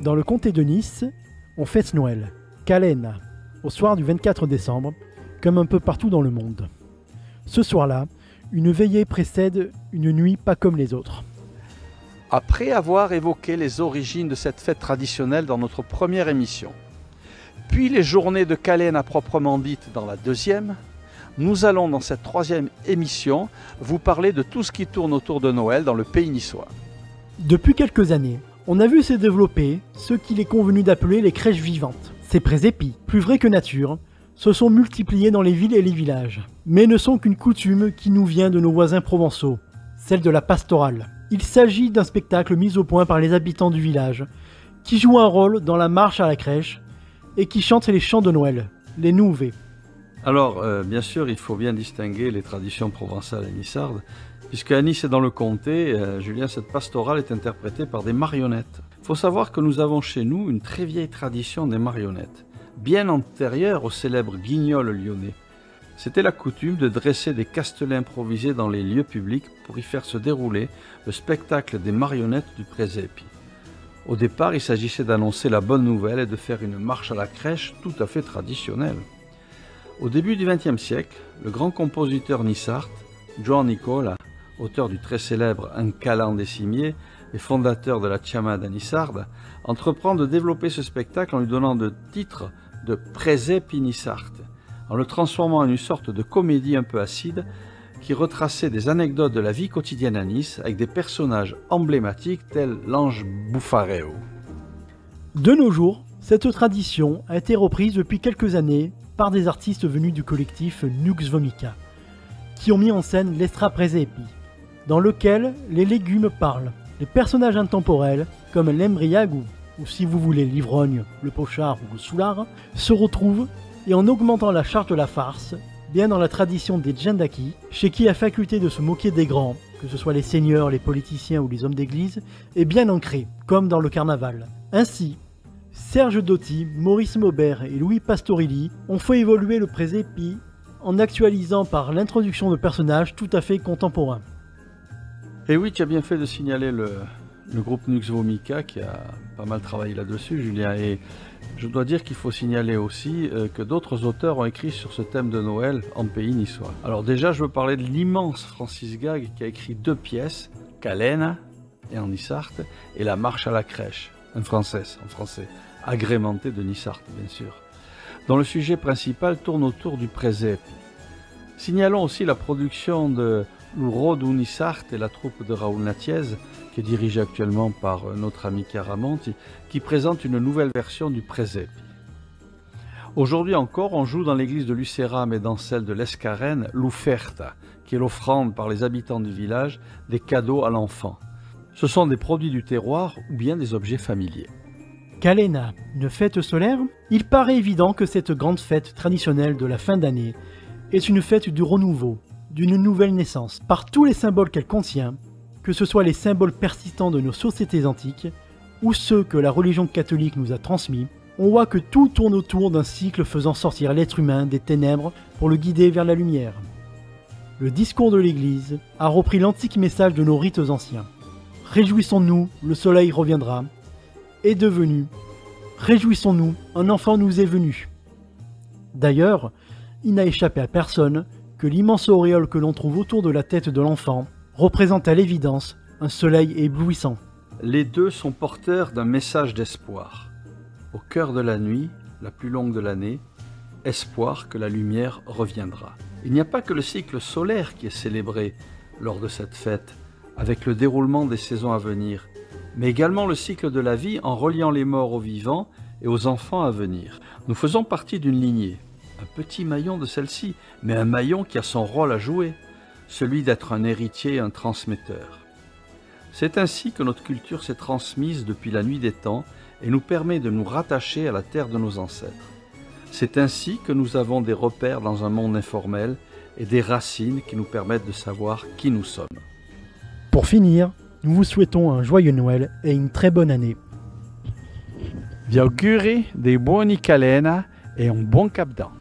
Dans le comté de Nice, on fête Noël, Calena, au soir du 24 décembre, comme un peu partout dans le monde. Ce soir-là, une veillée précède une nuit pas comme les autres. Après avoir évoqué les origines de cette fête traditionnelle dans notre première émission, puis les journées de Calena proprement dites dans la deuxième, nous allons dans cette troisième émission vous parler de tout ce qui tourne autour de Noël dans le pays niçois. Depuis quelques années, on a vu se développer ce qu'il est convenu d'appeler les crèches vivantes. Ces présépis, plus vrais que nature, se sont multipliés dans les villes et les villages, mais ne sont qu'une coutume qui nous vient de nos voisins provençaux, celle de la pastorale. Il s'agit d'un spectacle mis au point par les habitants du village, qui jouent un rôle dans la marche à la crèche et qui chantent les chants de Noël, les nouvelles. Alors, bien sûr, il faut bien distinguer les traditions provençales et nissardes, puisque à Nice et dans le comté, Julien, cette pastorale est interprétée par des marionnettes. Il faut savoir que nous avons chez nous une très vieille tradition des marionnettes, bien antérieure au célèbre guignol lyonnais. C'était la coutume de dresser des castelets improvisés dans les lieux publics pour y faire se dérouler le spectacle des marionnettes du présépi. Au départ, il s'agissait d'annoncer la bonne nouvelle et de faire une marche à la crèche tout à fait traditionnelle. Au début du XXe siècle, le grand compositeur nissard, Joan Nicola, auteur du très célèbre Un calan des cimiers et fondateur de la Chamada nissarde, entreprend de développer ce spectacle en lui donnant le titre de Présépi nissard, en le transformant en une sorte de comédie un peu acide qui retraçait des anecdotes de la vie quotidienne à Nice avec des personnages emblématiques tels l'ange Buffareo. De nos jours, cette tradition a été reprise depuis quelques années par des artistes venus du collectif Nux Vomica, qui ont mis en scène l'Estra Présépi, dans lequel les légumes parlent. Les personnages intemporels, comme l'embriague ou si vous voulez l'ivrogne, le pochard ou le soulard, se retrouvent et en augmentant la charge de la farce, bien dans la tradition des djendaki, chez qui la faculté de se moquer des grands, que ce soit les seigneurs, les politiciens ou les hommes d'église, est bien ancrée, comme dans le carnaval. Ainsi, Serge Doty, Maurice Maubert et Louis Pastorilli ont fait évoluer le présépi en actualisant par l'introduction de personnages tout à fait contemporains. Et oui, tu as bien fait de signaler le groupe Nux Vomica qui a pas mal travaillé là-dessus, Julien. Et je dois dire qu'il faut signaler aussi que d'autres auteurs ont écrit sur ce thème de Noël en pays niçois. Alors déjà, je veux parler de l'immense Francis Gag qui a écrit 2 pièces, Calena et en nissard, et La marche à la crèche, en français, agrémenté de nissard, bien sûr, dont le sujet principal tourne autour du présépi. Signalons aussi la production de L'Uro du Nissart et la troupe de Raoul Natiez, qui est dirigée actuellement par notre ami Caramonti, qui présente une nouvelle version du présépi. Aujourd'hui encore, on joue dans l'église de Lucéram et dans celle de l'Escarène l'Ufferta, qui est l'offrande par les habitants du village des cadeaux à l'enfant. Ce sont des produits du terroir ou bien des objets familiers. Calena, une fête solaire? Il paraît évident que cette grande fête traditionnelle de la fin d'année est une fête du renouveau, d'une nouvelle naissance, par tous les symboles qu'elle contient, que ce soit les symboles persistants de nos sociétés antiques ou ceux que la religion catholique nous a transmis. On voit que tout tourne autour d'un cycle faisant sortir l'être humain des ténèbres pour le guider vers la lumière. Le discours de l'Église a repris l'antique message de nos rites anciens. Réjouissons-nous, le soleil reviendra, est devenu. Réjouissons-nous, un enfant nous est venu. D'ailleurs, il n'a échappé à personne que l'immense auréole que l'on trouve autour de la tête de l'enfant représente à l'évidence un soleil éblouissant. Les deux sont porteurs d'un message d'espoir. Au cœur de la nuit, la plus longue de l'année, espoir que la lumière reviendra. Il n'y a pas que le cycle solaire qui est célébré lors de cette fête, avec le déroulement des saisons à venir, mais également le cycle de la vie en reliant les morts aux vivants et aux enfants à venir. Nous faisons partie d'une lignée, un petit maillon de celle-ci, mais un maillon qui a son rôle à jouer, celui d'être un héritier et un transmetteur. C'est ainsi que notre culture s'est transmise depuis la nuit des temps et nous permet de nous rattacher à la terre de nos ancêtres. C'est ainsi que nous avons des repères dans un monde informel et des racines qui nous permettent de savoir qui nous sommes. Pour finir, nous vous souhaitons un joyeux Noël et une très bonne année. Vi auguri dei buoni Calena e un buon Cap d'An.